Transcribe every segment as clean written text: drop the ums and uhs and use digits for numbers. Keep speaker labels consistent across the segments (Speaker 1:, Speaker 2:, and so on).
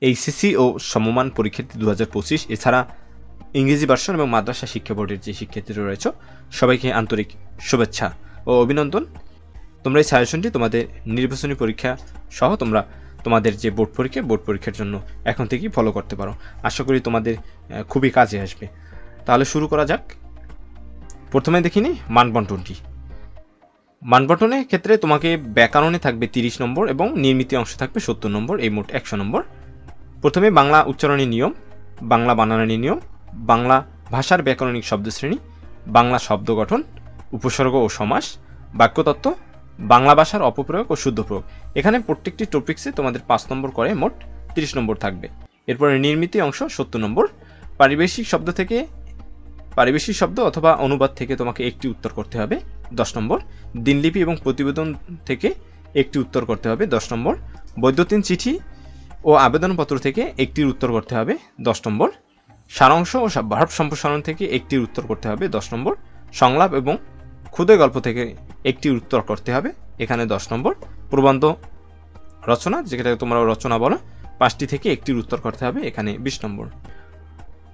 Speaker 1: HSC ও সমমান পরীক্ষার্থী 2025 এছাড়া ইংরেজি ভার্সন এবং মাদ্রাসা শিক্ষা বোর্ডের যে শিক্ষার্থীরা রয়েছে সবাইকে আন্তরিক শুভেচ্ছা ও অভিনন্দন। তোমরা এই সাজেশনটি তোমাদের নির্বাচনী পরীক্ষা সহ তোমরা তোমাদের যে বোর্ড পরীক্ষার জন্য এখন থেকেই ফলো করতে পারো। আশা করি তোমাদের খুবই কাজে আসবে। তাহলে শুরু করা যাক। প্রথমে দেখিনি মানবন্টনটি। মানবন্টনের ক্ষেত্রে তোমাকে ব্যাকরণে থাকবে 30 নম্বর এবং নির্মিতি অংশ থাকবে 70 নম্বর, এই মোট 100 নম্বর। প্রথমে বাংলা উচ্চারণের নিয়ম, বাংলা বানানের নিয়ম, বাংলা ভাষার ব্যাকরণিক শব্দশ্রেণী, বাংলা শব্দ গঠন, উপসর্গ ও সমাস, বাক্যতত্ত্ব, বাংলা ভাষার অপপ্রয়োগ ও শুদ্ধ প্রয়োগ। এখানে প্রত্যেকটি টপিক্সে তোমাদের 5 নম্বর করে মোট 30 নম্বর থাকবে। এরপরে নির্মিতি অংশ 70 নম্বর। পারিবেশিক শব্দ অথবা অনুবাদ থেকে তোমাকে একটি উত্তর করতে হবে 10 নম্বর। দিনলিপি এবং প্রতিবেদন থেকে একটি উত্তর করতে হবে 10 নম্বর। বৈদ্যুতিন চিঠি ও আবেদনপত্র থেকে একটির উত্তর করতে হবে 10 নম্বর। সারাংশ ও ভার্ব সম্প্রসারণ থেকে একটির উত্তর করতে হবে 10 নম্বর। সংলাপ এবং ক্ষুদে গল্প থেকে একটি উত্তর করতে হবে, এখানে 10 নম্বর। প্রবন্ধ রচনা, যেটাকে তোমরা রচনা বলো, 5টি থেকে একটির উত্তর করতে হবে, এখানে 20 নম্বর।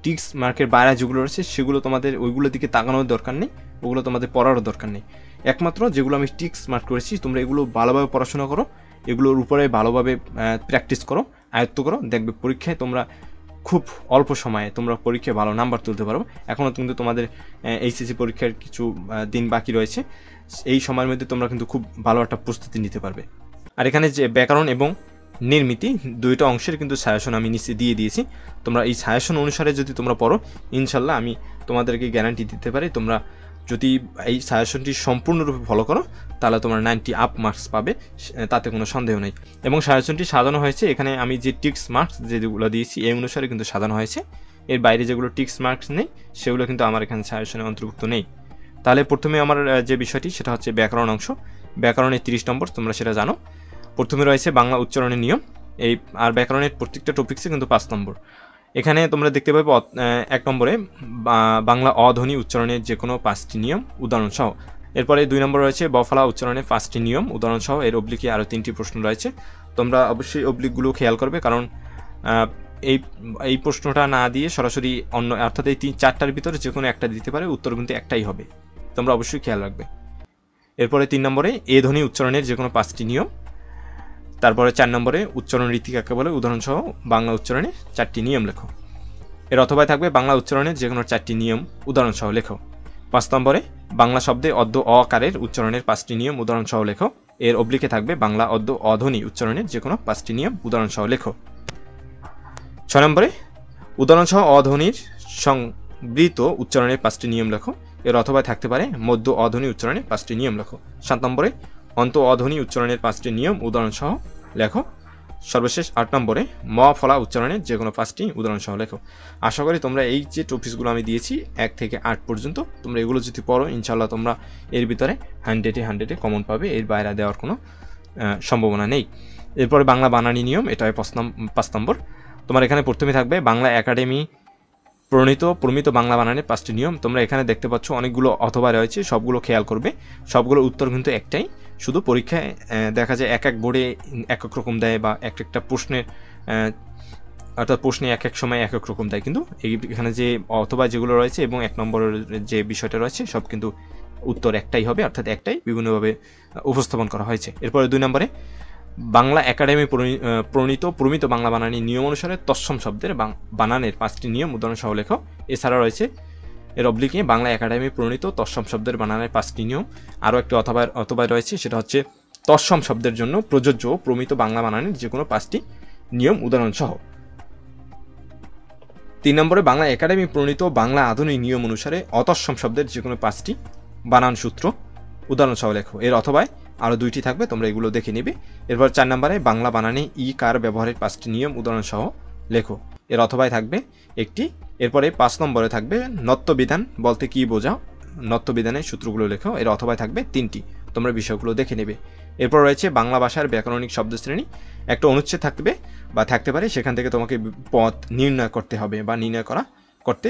Speaker 1: টিক্স মার্কের বাইরে যেগুলো রয়েছে সেগুলো তোমাদের ওইগুলোর দিকে তাকানোর দরকার নেই, ওগুলো তোমাদের পড়ারও দরকার নেই। একমাত্র যেগুলো আমি টিক্স মার্ক করেছি তোমরা এগুলো ভালোভাবে পড়াশোনা করো, এগুলোর উপরে ভালোভাবে প্র্যাকটিস করো, আয়ত্ত করো, দেখবে পরীক্ষায় তোমরা খুব অল্প সময়ে তোমরা পরীক্ষায় ভালো নাম্বার তুলতে পারো। এখনও কিন্তু তোমাদের এইচএসসি পরীক্ষার কিছু দিন বাকি রয়েছে, এই সময়ের মধ্যে তোমরা কিন্তু খুব ভালো একটা প্রস্তুতি নিতে পারবে। আর এখানে যে ব্যাকরণ এবং নির্মিতি দুইটা অংশের কিন্তু সাজেশন আমি নিচে দিয়ে দিয়েছি। তোমরা এই সাজেশন অনুসারে যদি তোমরা পড়ো, ইনশাল্লাহ আমি তোমাদেরকে গ্যারান্টি দিতে পারি তোমরা যদি এই সাজেশনটি সম্পূর্ণরূপে ফলো করো তাহলে তোমরা 90 আপ মার্কস পাবে, তাতে কোনো সন্দেহ নেই। এবং সাজেশনটি সাজানো হয়েছে, এখানে আমি যে টিক্স মার্কস যেগুলো দিয়েছি এই অনুসারে কিন্তু সাজানো হয়েছে। এর বাইরে যেগুলো টিক্স মার্কস নেই সেগুলো কিন্তু আমার এখানে সাজেশনে অন্তর্ভুক্ত নেই। তাহলে প্রথমে আমার যে বিষয়টি সেটা হচ্ছে ব্যাকরণ অংশ। ব্যাকরণের 30 নম্বর, তোমরা সেটা জানো। প্রথমে রয়েছে বাংলা উচ্চারণের নিয়ম, এই আর ব্যাকরণের প্রত্যেকটা টপিক্সে কিন্তু 5 নম্বর। এখানে তোমরা দেখতে পাবে 1 নম্বরে বাংলা অধ্বনি উচ্চারণের যে কোনো 5টি নিয়ম উদাহরণ সহ। এরপরে 2 নম্বর রয়েছে বফলা উচ্চারণের 5টি নিয়ম উদাহরণ সহ। এর অবলিকে আরও 3টি প্রশ্ন রয়েছে, তোমরা অবশ্যই অবলিকগুলো খেয়াল করবে, কারণ এই প্রশ্নটা না দিয়ে সরাসরি অন্য, অর্থাৎ এই 4টার ভিতরে যে কোনো একটা দিতে পারে, উত্তর কিন্তু একটাই হবে, তোমরা অবশ্যই খেয়াল রাখবে। এরপরে 3 নম্বরে এ ধ্বনি উচ্চারণের যে কোনো 5টি নিয়ম। তারপরে 4 নম্বরে উচ্চারণ রীতি কাকে বলে উদাহরণ সহ বাংলা উচ্চারণে 4টি নিয়ম লেখো। এর অথবায় থাকবে বাংলা উচ্চারণের যে কোনো 4টি নিয়ম উদাহরণ সহ লেখো। 5 নম্বরে বাংলা শব্দে অদ্য অকারের উচ্চারণের 5টি নিয়ম উদাহরণ সহ লেখো। এর অবলিকে থাকবে বাংলা অদ্য অধ্বনি উচ্চারণের যে কোনো 5টি নিয়ম উদাহরণ সহ লেখো। 6 নম্বরে উদাহরণ সহ অধ্বনির সংবৃত উচ্চারণের 5টি নিয়ম লেখো। এর অথবায় থাকতে পারে মধ্য অধ্বনি উচ্চারণের 5টি নিয়ম লেখো। 7 নম্বরে অন্ত অধ্বনি উচ্চারণের 5টি নিয়ম উদাহরণ সহ লেখো। সর্বশেষ 8 নম্বরে ম ফলা উচ্চারণের যে কোনো 5টি উদাহরণ সহ লেখো। আশা করি তোমরা এই যে টপিকসগুলো আমি দিয়েছি 1 থেকে 8 পর্যন্ত, তোমরা এগুলো যদি পড়ো ইনশাল্লাহ তোমরা এর ভিতরে 100-এ কমন পাবে, এর বাইরে দেওয়ার কোনো সম্ভাবনা নেই। এরপরে বাংলা বানানি নিয়ম, এটা 5 নম্বর। তোমার এখানে প্রথমে থাকবে বাংলা একাডেমি প্রমিত বাংলা বানানের 5টি নিয়ম। তোমরা এখানে দেখতে পাচ্ছ অনেকগুলো অথবা রয়েছে, সবগুলো খেয়াল করবে, সবগুলোর উত্তর কিন্তু একটাই। শুধু পরীক্ষায় দেখা যায় এক বোর্ডে এক রকম দেয়, বা একটা প্রশ্নের অর্থাৎ প্রশ্নে এক সময় এক রকম দেয়, কিন্তু এখানে যে অথবা যেগুলো রয়েছে এবং 1 নম্বরের যে বিষয়টা রয়েছে সব কিন্তু উত্তর একটাই হবে, অর্থাৎ একটাই বিভিন্নভাবে উপস্থাপন করা হয়েছে। এরপরে 2 নম্বরে বাংলা একাডেমি প্রমিত বাংলা বানানি নিয়ম অনুসারে তৎসম শব্দের বানানের 5টি নিয়ম উদাহরণ সহ লেখো। এছাড়া রয়েছে এর অবলিকে বাংলা একাডেমি প্রণীত তৎসম শব্দের বানানের 5টি নিয়ম। আরও একটি অথবা রয়েছে, সেটা হচ্ছে তৎসম শব্দের জন্য প্রযোজ্য প্রমিত বাংলা বানানের যে কোনো 5টি নিয়ম উদাহরণ সহ। 3 নম্বরে বাংলা একাডেমি প্রণীত বাংলা আধুনিক নিয়ম অনুসারে অতৎসম শব্দের যে কোনো 5টি বানান সূত্র উদাহরণ সহ লেখো। এর অথবায় আরও 2টি থাকবে, তোমরা এগুলো দেখে নিবে। এরপর 4 নম্বরে বাংলা বানানে ই কার ব্যবহারের 5টি নিয়ম উদাহরণ সহ লেখো। এর অথবায় থাকবে একটি। এরপরে 5 নম্বরে থাকবে নত্যবিধান বলতে কি বোঝাও, নত্যবিধানের সূত্রগুলো লেখো। এর অথবায় থাকবে 3টি, তোমরা বিষয়গুলো দেখে নেবে। এরপর রয়েছে বাংলা ভাষার ব্যাকরণিক শব্দশ্রেণী, একটা অনুচ্ছেদ থাকবে বা থাকতে পারে, সেখান থেকে তোমাকে পদ নির্ণয় করতে হবে বা নির্ণয় করতে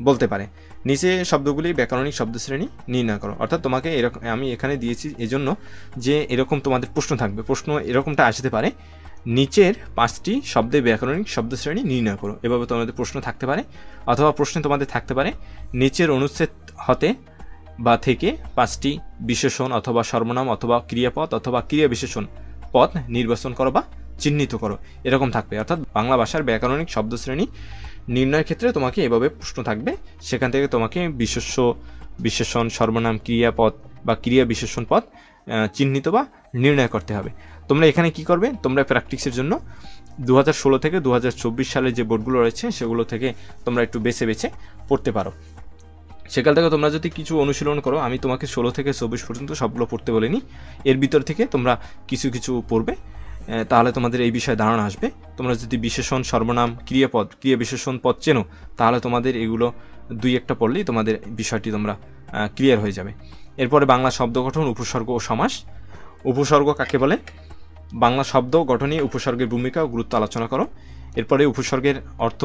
Speaker 1: বলতে পারে। নিচে শব্দগুলি ব্যাকরণিক শব্দশ্রেণী নির্ণয় করো, অর্থাৎ তোমাকে এরকম আমি এখানে দিয়েছি এজন্য যে এরকম তোমাদের প্রশ্ন থাকবে, প্রশ্ন এরকমটা আসতে পারে নিচের 5টি শব্দের ব্যাকরণিক শব্দশ্রেণী নির্ণয় করো। এভাবে তোমাদের প্রশ্ন থাকতে পারে, অথবা প্রশ্নে তোমাদের থাকতে পারে নিচের অনুচ্ছেদ হতে বা থেকে 5টি বিশেষণ অথবা সর্বনাম অথবা ক্রিয়াপদ অথবা ক্রিয়া বিশেষণ পদ নির্বাচন করো বা চিহ্নিত করো, এরকম থাকবে। অর্থাৎ বাংলা ভাষার ব্যাকরণিক শব্দশ্রেণী নির্ণয়ের ক্ষেত্রে তোমাকে এভাবে প্রশ্ন থাকবে, সেখান থেকে তোমাকে বিশেষ্য, বিশেষণ, সর্বনাম, ক্রিয়াপদ বা ক্রিয়া বিশেষণ পদ চিহ্নিত বা নির্ণয় করতে হবে। তোমরা এখানে কি করবে, তোমরা প্র্যাকটিসের জন্য 2016 থেকে 2024 সালের যে বোর্ডগুলো রয়েছে সেগুলো থেকে তোমরা একটু বেছে বেছে পড়তে পারো। সেকাল থেকে তোমরা যদি কিছু অনুশীলন করো, আমি তোমাকে 16 থেকে 24 পর্যন্ত সবগুলো পড়তে বলিনি, এর ভিতর থেকে তোমরা কিছু কিছু পড়বে, তাহলে তোমাদের এই বিষয়ে ধারণা আসবে। তোমরা যদি বিশেষণ, সর্বনাম, ক্রিয়াপদ, ক্রিয়া বিশেষণ পদ চেনো, তাহলে তোমাদের এগুলো 2-1টা পড়লেই তোমাদের বিষয়টি তোমরা ক্লিয়ার হয়ে যাবে। এরপরে বাংলা শব্দ গঠন, উপসর্গ ও সমাস। উপসর্গ কাকে বলে? বাংলা শব্দ গঠনে উপসর্গের ভূমিকা ও গুরুত্ব আলোচনা করো। এরপরে উপসর্গের অর্থ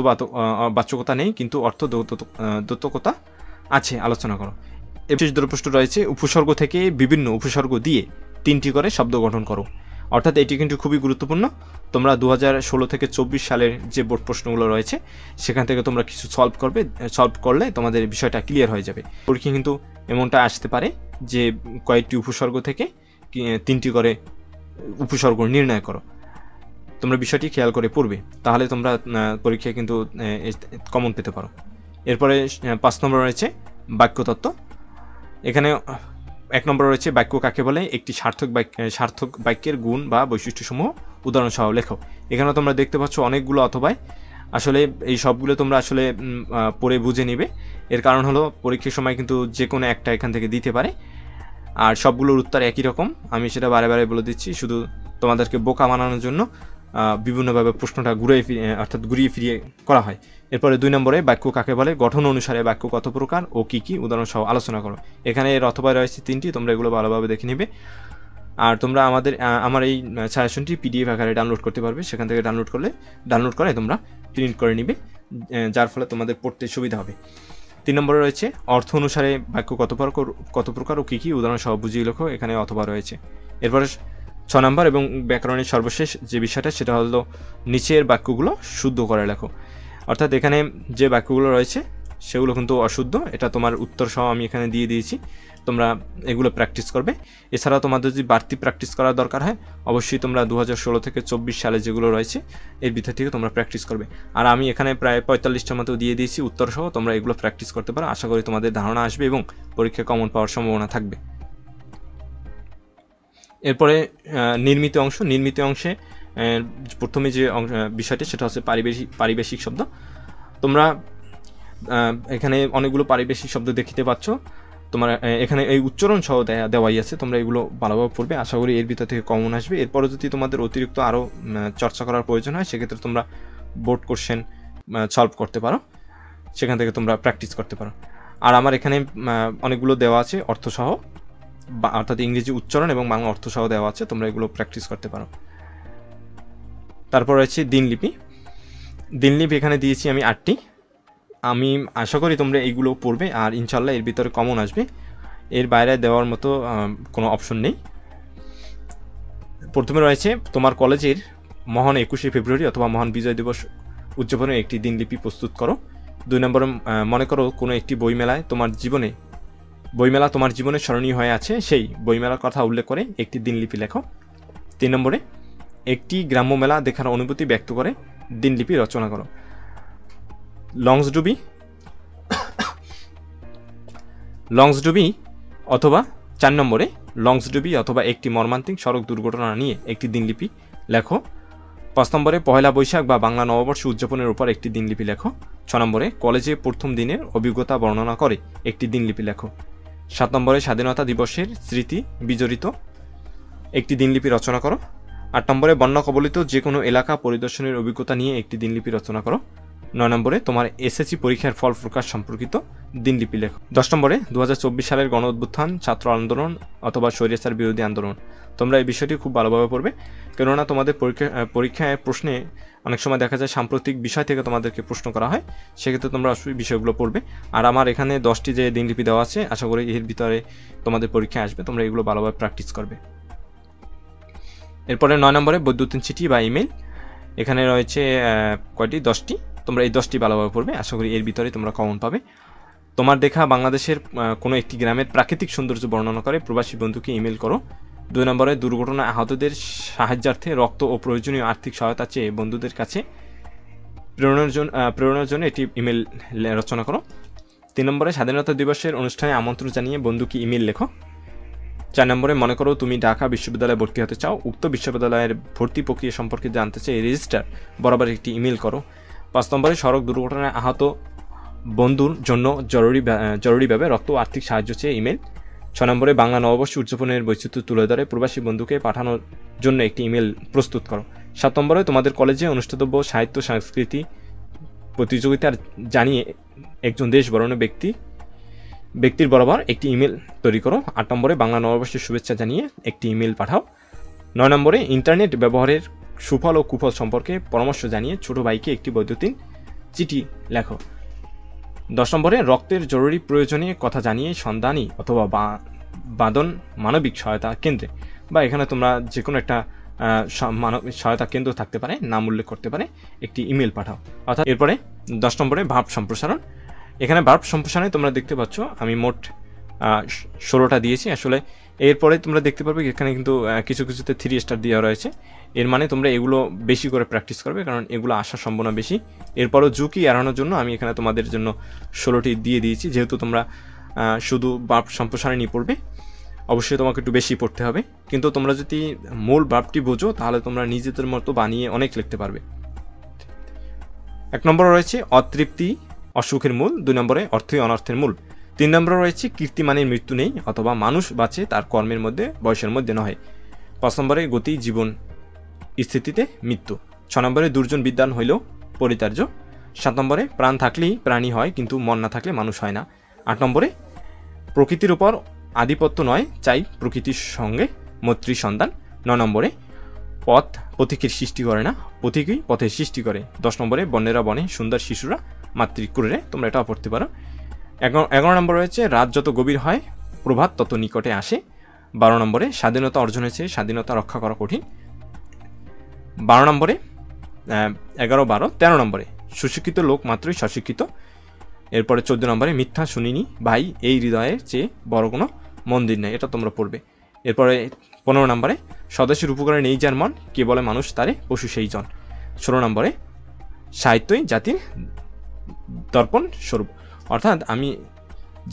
Speaker 1: বাচকতা নেই কিন্তু অর্থ দ্যোতকতা আছে, আলোচনা করো। বিশেষ দ্রষ্টব্য রয়েছে, উপসর্গ থেকে বিভিন্ন উপসর্গ দিয়ে 3টি করে শব্দ গঠন করো। অর্থাৎ এটি কিন্তু খুবই গুরুত্বপূর্ণ। তোমরা 2016 থেকে 24 সালের যে বোর্ড প্রশ্নগুলো রয়েছে সেখান থেকে তোমরা কিছু সলভ করলে তোমাদের বিষয়টা ক্লিয়ার হয়ে যাবে। পরীক্ষা কিন্তু এমনটা আসতে পারে যে কয়েকটি উপসর্গ থেকে 3টি করে উপসর্গ নির্ণয় করো। তোমরা বিষয়টি খেয়াল করে পড়বে, তাহলে তোমরা পরীক্ষায় কিন্তু কমন পেতে পারো। এরপরে 5 নম্বর রয়েছে বাক্যতত্ত্ব। এখানে 1 নম্বর রয়েছে বাক্য কাকে বলে, একটি সার্থক বাক্যের গুণ বা বৈশিষ্ট্যসমূহ উদাহরণ সহ লেখো। এখানে তোমরা দেখতে পাচ্ছ অনেকগুলো অথবায়, আসলে এই সবগুলো তোমরা আসলে পড়ে বুঝে নিবে। এর কারণ হলো পরীক্ষার সময় কিন্তু যে কোনো একটা এখান থেকে দিতে পারে, আর সবগুলোর উত্তর একই রকম। আমি সেটা বারে বারে বলে দিচ্ছি, শুধু তোমাদেরকে বোকা বানানোর জন্য বিভিন্নভাবে প্রশ্নটা ঘুরিয়ে ফিরিয়ে করা হয়। এরপরে 2 নম্বরে বাক্য কাকে বলে, গঠন অনুসারে বাক্য কত প্রকার ও কি কি উদাহরণ সহ আলোচনা করো। এখানে এর অথবা রয়েছে 3টি, তোমরা এগুলো ভালোভাবে দেখে নিবে। আর তোমরা আমার এই সাজেশনটি PDF আকারে ডাউনলোড করতে পারবে, সেখান থেকে ডাউনলোড করে তোমরা প্রিন্ট করে নিবে, যার ফলে তোমাদের পড়তে সুবিধা হবে। 3 নম্বরে রয়েছে অর্থ অনুসারে বাক্য কত প্রকার ও কি কি উদাহরণ সহ বুঝিয়ে লেখো। এখানে অথবা রয়েছে। এরপরে 6 নম্বর এবং ব্যাকরণের সর্বশেষ যে বিষয়টা সেটা হলো নিচের বাক্যগুলো শুদ্ধ করে লেখো। অর্থাৎ এখানে যে বাক্যগুলো রয়েছে সেগুলো কিন্তু অশুদ্ধ, এটা তোমার উত্তর সহ আমি এখানে দিয়ে দিয়েছি, তোমরা এগুলো প্র্যাকটিস করবে। এছাড়াও তোমাদের যদি বাড়তি প্র্যাকটিস করার দরকার হয়, অবশ্যই তোমরা 2016 থেকে 24 সালে যেগুলো রয়েছে এর ভিতর থেকে তোমরা প্র্যাকটিস করবে। আর আমি এখানে প্রায় 45টার মতো দিয়ে দিয়েছি উত্তর সহ, তোমরা এগুলো প্র্যাকটিস করতে পারো। আশা করি তোমাদের ধারণা আসবে এবং পরীক্ষায় কমন পাওয়ার সম্ভাবনা থাকবে। এরপরে নির্মিত অংশে প্রথমে যে বিষয়টি সেটা হচ্ছে পারিবেশিক শব্দ। তোমরা এখানে অনেকগুলো পারিবেশিক শব্দ দেখতে পাচ্ছ, তোমার এখানে এই উচ্চারণ সহ দেওয়াই আছে, তোমরা এগুলো ভালোভাবে পড়বে। আশা করি এর ভিতর থেকে কমন আসবে। এরপরে যদি তোমাদের অতিরিক্ত আরও চর্চা করার প্রয়োজন হয়, সেক্ষেত্রে তোমরা বোর্ড কোশ্চেন সলভ করতে পারো, সেখান থেকে তোমরা প্র্যাকটিস করতে পারো। আর আমার এখানে অনেকগুলো দেওয়া আছে অর্থসহ, অর্থাৎ ইংরেজি উচ্চারণ এবং বাংলা অর্থ সহ দেওয়া আছে, তোমরা এগুলো প্র্যাকটিস করতে পারো। তারপর রয়েছে দিনলিপি। এখানে দিয়েছি আমি 8টি। আমি আশা করি তোমরা এইগুলো পড়বে, আর ইনশাল্লাহ এর ভিতরে কমন আসবে, এর বাইরে দেওয়ার মতো কোনো অপশন নেই। প্রথমে রয়েছে তোমার কলেজের মহান 21শে ফেব্রুয়ারি অথবা মহান বিজয় দিবস উদযাপনের একটি দিনলিপি প্রস্তুত করো। 2 নম্বরে মনে করো কোনো একটি বইমেলা তোমার জীবনে স্মরণীয় হয়ে আছে, সেই বইমেলার কথা উল্লেখ করে একটি দিনলিপি লেখো। 3 নম্বরে একটি গ্রাম্য মেলা দেখার অনুভূতি ব্যক্ত করে দিনলিপি রচনা করো। লঞ্চডুবি অথবা 4 নম্বরে লঞ্চডুবি অথবা একটি মর্মান্তিক সড়ক দুর্ঘটনা নিয়ে একটি দিনলিপি লেখো। 5 নম্বরে পহেলা বৈশাখ বা বাংলা নববর্ষ উদযাপনের উপর একটি দিনলিপি লেখো। 6 নম্বরে কলেজে প্রথম দিনের অভিজ্ঞতা বর্ণনা করে একটি দিনলিপি লেখো। 7 নম্বরে স্বাধীনতা দিবসের স্মৃতি বিজড়িত একটি দিনলিপি রচনা করো। 8 নম্বরে বন্যা কবলিত যে কোনো এলাকা পরিদর্শনের অভিজ্ঞতা নিয়ে একটি দিনলিপি রচনা করো। 9 নম্বরে তোমার SSC পরীক্ষার ফল প্রকাশ সম্পর্কিত দিনলিপি লেখো। 10 নম্বরে 2024 সালের গণ অভ্যুত্থান, ছাত্র আন্দোলন অথবা স্বৈরাচার বিরোধী আন্দোলন। তোমরা এই বিষয়টি খুব ভালোভাবে পড়বে, কেননা তোমাদের পরীক্ষায় প্রশ্নে অনেক সময় দেখা যায় সাম্প্রতিক বিষয় থেকে তোমাদেরকে প্রশ্ন করা হয়, সেক্ষেত্রে তোমরা অবশ্যই বিষয়গুলো পড়বে। আর আমার এখানে 10টি যে দিনলিপি দেওয়া আছে, আশা করি এর ভিতরে তোমাদের পরীক্ষায় আসবে, তোমরা এগুলো ভালোভাবে প্র্যাকটিস করবে। এরপরে 9 নম্বরে বৈদ্যুতিন চিঠি বা ইমেল। এখানে রয়েছে কয়টি? 10টি। তোমরা এই 10টি ভালোভাবে পড়বে, আশা করি এর ভিতরে তোমরা কমন পাবে। তোমার দেখা বাংলাদেশের কোনো একটি গ্রামের প্রাকৃতিক সৌন্দর্য বর্ণনা করে প্রবাসী বন্ধুকে ইমেল করো। 2 নম্বরে দুর্ঘটনা আহতদের সাহায্যার্থে রক্ত ও প্রয়োজনীয় আর্থিক সহায়তা চেয়ে বন্ধুদের কাছে প্রেরণার জন্য একটি ইমেল রচনা করো। 3 নম্বরে স্বাধীনতা দিবসের অনুষ্ঠানে আমন্ত্রণ জানিয়ে বন্ধুকে ইমেল লেখো। 4 নম্বরে মনে করো তুমি ঢাকা বিশ্ববিদ্যালয়ে ভর্তি হতে চাও, উক্ত বিশ্ববিদ্যালয়ের ভর্তি প্রক্রিয়া সম্পর্কে জানতে চাই রেজিস্ট্রার বরাবর একটি ইমেল করো। 5 নম্বরে সড়ক দুর্ঘটনায় আহত বন্ধুর জন্য জরুরিভাবে রক্ত ও আর্থিক সাহায্য চেয়ে ইমেল। 6 নম্বরে বাংলা নববর্ষ উদযাপনের বৈচিত্র্য তুলে ধরে প্রবাসী বন্ধুকে পাঠানোর জন্য একটি ইমেল প্রস্তুত করো। 7 নম্বরে তোমাদের কলেজে অনুষ্ঠিতব্য সাহিত্য সংস্কৃতি প্রতিযোগিতার জানিয়ে একজন দেশ বরণের ব্যক্তির বরাবর একটি ইমেল তৈরি করো। 8 নম্বরে বাংলা নববর্ষের শুভেচ্ছা জানিয়ে একটি ইমেল পাঠাও। 9 নম্বরে ইন্টারনেট ব্যবহারের সুফল ও কুফল সম্পর্কে পরামর্শ জানিয়ে ছোট ভাইকে একটি বৈদ্যুতিন চিঠি লেখো। 10 নম্বরে রক্তের জরুরি প্রয়োজনে কথা জানিয়ে সন্ধানী অথবা বাদন মানবিক সহায়তা কেন্দ্রে, বা এখানে তোমরা যে কোনো একটা সহায়তা কেন্দ্র থাকতে পারে, নাম উল্লেখ করতে পারে, একটি ইমেল পাঠাও। অর্থাৎ এরপরে 10 নম্বরে ভাব সম্প্রসারণ। এখানে ভাব সম্প্রসারণে তোমরা দেখতে পাচ্ছ আমি মোট 16টা দিয়েছি। আসলে এরপরে তোমরা দেখতে পারবে এখানে কিন্তু কিছু কিছুতে 3 স্টার দেওয়া রয়েছে। এর মানে তোমরা এগুলো বেশি করে প্র্যাকটিস করবে, কারণ এগুলো আসার সম্ভাবনা বেশি। এরপরও ঝুঁকি এড়ানোর জন্য আমি এখানে তোমাদের জন্য 16টি দিয়ে দিয়েছি। যেহেতু তোমরা শুধু ভাব সম্প্রসারণই পড়বে, অবশ্যই তোমাকে একটু বেশি পড়তে হবে, কিন্তু তোমরা যদি মূল ভাবটি বোঝো তাহলে তোমরা নিজেদের মতো বানিয়ে অনেক লিখতে পারবে। 1 নম্বরে রয়েছে অতৃপ্তি অসুখের মূল। 2 নম্বরে অর্থই অনর্থের মূল। 3 নম্বরে রয়েছে কীর্তিমানের মৃত্যু নেই, অথবা মানুষ বাঁচে তার কর্মের মধ্যে, বয়সের মধ্যে নয়। 5 নম্বরে গতি জীবন স্থিতিতে মৃত্যু। 6 নম্বরে দুর্জন বিদ্বান হইলেও পরিত্যাজ্য। 7 নম্বরে প্রাণ থাকলেই প্রাণী হয়, কিন্তু মন না থাকলে মানুষ হয় না। 8 নম্বরে প্রকৃতির উপর আধিপত্য নয়, চাই প্রকৃতির সঙ্গে মৈত্রীর সন্ধান। 9 নম্বরে পথ পথিকের সৃষ্টি করে না, পথিকই পথের সৃষ্টি করে। 10 নম্বরে বন্যেরা বনে, সুন্দর শিশুরা মাতৃক্রুরে, তোমরা এটাও পড়তে পারো। 11 নম্বর রয়েছে রাত যত গভীর হয় প্রভাত তত নিকটে আসে। 12 নম্বরে স্বাধীনতা অর্জনের চেয়ে স্বাধীনতা রক্ষা করা কঠিন। 12 নম্বরে 11, 12, 13 নম্বরে সুশিক্ষিত লোক মাত্রই সশিক্ষিত। এরপরে 14 নম্বরে মিথ্যা শুনিনি ভাই, এই হৃদয়ের চেয়ে বড় কোনো মন্দির নেই, এটা তোমরা পড়বে। এরপরে 15 নম্বরে স্বদেশের উপকারে নেই যার মন, কে বলে মানুষ তারে পশু সেই জন। 16 নম্বরে সাহিত্যই জাতির দর্পণ স্বরূপ। অর্থাৎ আমি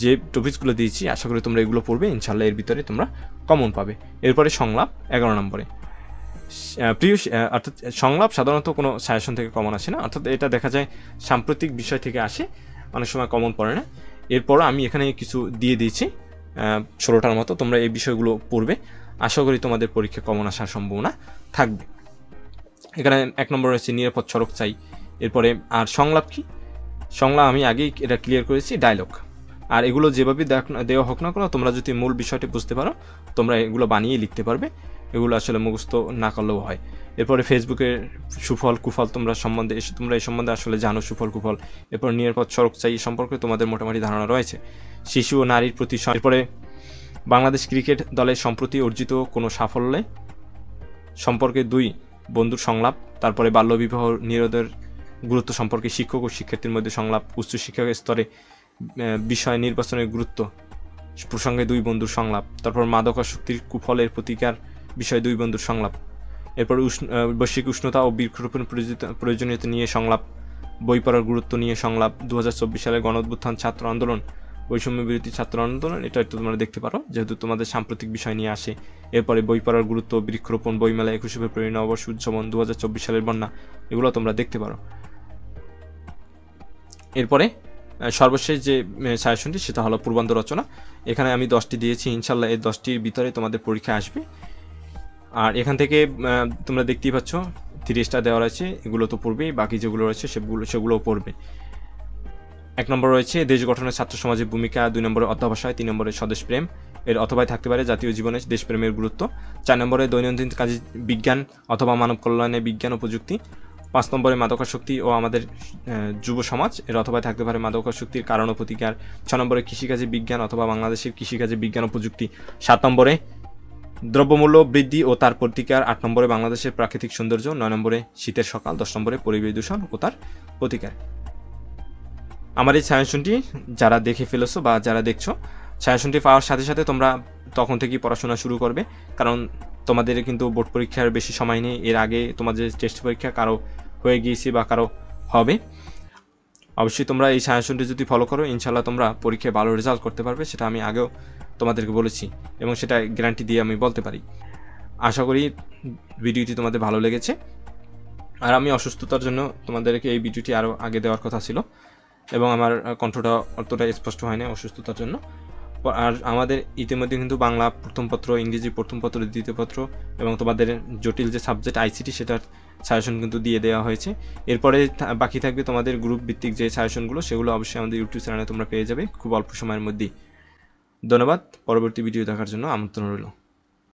Speaker 1: যে টপিকসগুলো দিয়েছি আশা করি তোমরা এগুলো পড়বে, ইনশাল্লাহ এর ভিতরে তোমরা কমন পাবে। এরপরে সংলাপ 11 নম্বরে অর্থাৎ সংলাপ সাধারণত কোনো সাজেশন থেকে কমন আসে না, অর্থাৎ এটা দেখা যায় সাম্প্রতিক বিষয় থেকে আসে, অনেক সময় কমন পড়ে না। এরপরও আমি এখানে কিছু দিয়ে দিয়েছি 16টার মতো, তোমরা এই বিষয়গুলো পড়বে, আশা করি তোমাদের পরীক্ষা কমন আসার সম্ভাবনা থাকবে। এখানে 1 নম্বর রয়েছে নিরাপদ সড়ক চাই। এরপরে আর সংলাপ কি? সংলাপ আমি আগেই এটা ক্লিয়ার করেছি, ডায়লগ। আর এগুলো যেভাবে দেওয়া হোক না কেন, তোমরা যদি মূল বিষয়টি বুঝতে পারো তোমরা এগুলো বানিয়ে লিখতে পারবে, এগুলো আসলে মুখস্থ না করলেও হয়। এরপরে ফেসবুকের সুফল কুফল তোমরা এই সম্বন্ধে আসলে জানো, সুফল কুফল। এরপর নিরাপদ সড়ক চাই সম্পর্কে তোমাদের মোটামুটি ধারণা রয়েছে। শিশু ও নারীর প্রতি। এরপরে বাংলাদেশ ক্রিকেট দলের সম্প্রতি অর্জিত কোনো সাফল্যে সম্পর্কে 2 বন্ধুর সংলাপ। তারপরে বাল্যবিবাহ নিরোধের গুরুত্ব সম্পর্কে শিক্ষক ও শিক্ষার্থীর মধ্যে সংলাপ। উচ্চশিক্ষা স্তরে বিষয় নির্বাচনের গুরুত্ব প্রসঙ্গে 2 বন্ধুর সংলাপ। তারপর মাদকাসক্তির কুফলের প্রতিকার বিষয়ে 2 বন্ধুর সংলাপ। এরপর বৈশ্বিক উষ্ণতা ও বৃক্ষরোপণ প্রয়োজনীয়তা নিয়ে সংলাপ। বই পড়ার গুরুত্ব নিয়ে সংলাপ। 2024 সালে গণ অভ্যুত্থান ছাত্র আন্দোলন, বৈষম্য বিরোধী ছাত্র আন্দোলন, এটা একটু তোমরা দেখতে পারো যেহেতু তোমাদের সাম্প্রতিক বিষয় নিয়ে আসে। এরপরে বই পড়ার গুরুত্ব, বৃক্ষরোপণ, বইমেলা, 21শে ফেব্রুয়ারি নববর্ষ উদযাপন, 2024 সালের বন্যা, এগুলো তোমরা দেখতে পারো। এরপরে সর্বশেষ যে সাজেশনটি সেটা হলো পূর্বান্ত রচনা। এখানে আমি 10টি দিয়েছি, ইনশাল্লাহ এই 10টির ভিতরে তোমাদের পরীক্ষা আসবে। আর এখান থেকে তোমরা দেখতেই পাচ্ছ 3 স্টার দেওয়া রয়েছে, এগুলো তো পড়বেই, বাকি যেগুলো রয়েছে সেগুলোও পড়বে। 1 নম্বর রয়েছে দেশ গঠনে ছাত্র সমাজের ভূমিকা। 2 নম্বরে অধ্যবসায়। 3 নম্বরে স্বদেশ প্রেম, এর অথবাই থাকতে পারে জাতীয় জীবনে দেশপ্রেমের গুরুত্ব। 4 নম্বরে দৈনন্দিন কাজে বিজ্ঞান অথবা মানব কল্যাণে বিজ্ঞান ও প্রযুক্তি। 5 নম্বরে মাদকাসক্তি ও আমাদের যুব সমাজ, এর অথবাই থাকতে পারে মাদকাসক্তির কারণ ও প্রতিকার। 6 নম্বরে কৃষিকাজে বিজ্ঞান অথবা বাংলাদেশের কৃষিকাজে বিজ্ঞান ও প্রযুক্তি। 7 নম্বরে দ্রব্যমূল্য বৃদ্ধি ও তার প্রতিকার, 8 নম্বরে বাংলাদেশের প্রাকৃতিক সৌন্দর্য, 9 নম্বরে শীতের সকাল, 10 নম্বরে পরিবেশ দূষণ ও তার প্রতিকার। আমার এই সাজেশনটি যারা দেখে ফেলেছো বা যারা দেখছো, সাজেশনটি পাওয়ার সাথে সাথে তোমরা তখন থেকেই পড়াশোনা শুরু করবে, কারণ তোমাদের কিন্তু বোর্ড পরীক্ষার বেশি সময় নেই। এর আগে তোমাদের টেস্ট পরীক্ষা কারো হয়ে গিয়েছে বা কারো হবে। অবশ্যই তোমরা এই সাজেশনটি যদি ফলো করো, ইনশাল্লাহ তোমরা পরীক্ষায় ভালো রেজাল্ট করতে পারবে, সেটা আমি আগেও তোমাদেরকে বলেছি এবং সেটা গ্যারান্টি দিয়ে আমি বলতে পারি। আশা করি ভিডিওটি তোমাদের ভালো লেগেছে। আর আমি অসুস্থতার জন্য তোমাদেরকে এই ভিডিওটি আরও আগে দেওয়ার কথা ছিল এবং আমার কণ্ঠটা অতটা স্পষ্ট হয়নি অসুস্থতার জন্য। আর আমাদের ইতিমধ্যে কিন্তু বাংলা প্রথম পত্র, ইংরেজি প্রথম পত্র, দ্বিতীয় পত্র এবং তোমাদের জটিল যে সাবজেক্ট আইসিটি সেটার সাজেশন কিন্তু দিয়ে দেওয়া হয়েছে। এরপরে বাকি থাকবে তোমাদের গ্রুপ ভিত্তিক যে সাজেশনগুলো, সেগুলো অবশ্যই আমাদের ইউটিউব চ্যানেলে তোমরা পেয়ে যাবে খুব অল্প সময়ের মধ্যেই। ধন্যবাদ। পরবর্তী ভিডিও দেখার জন্য আমন্ত্রণ রইল।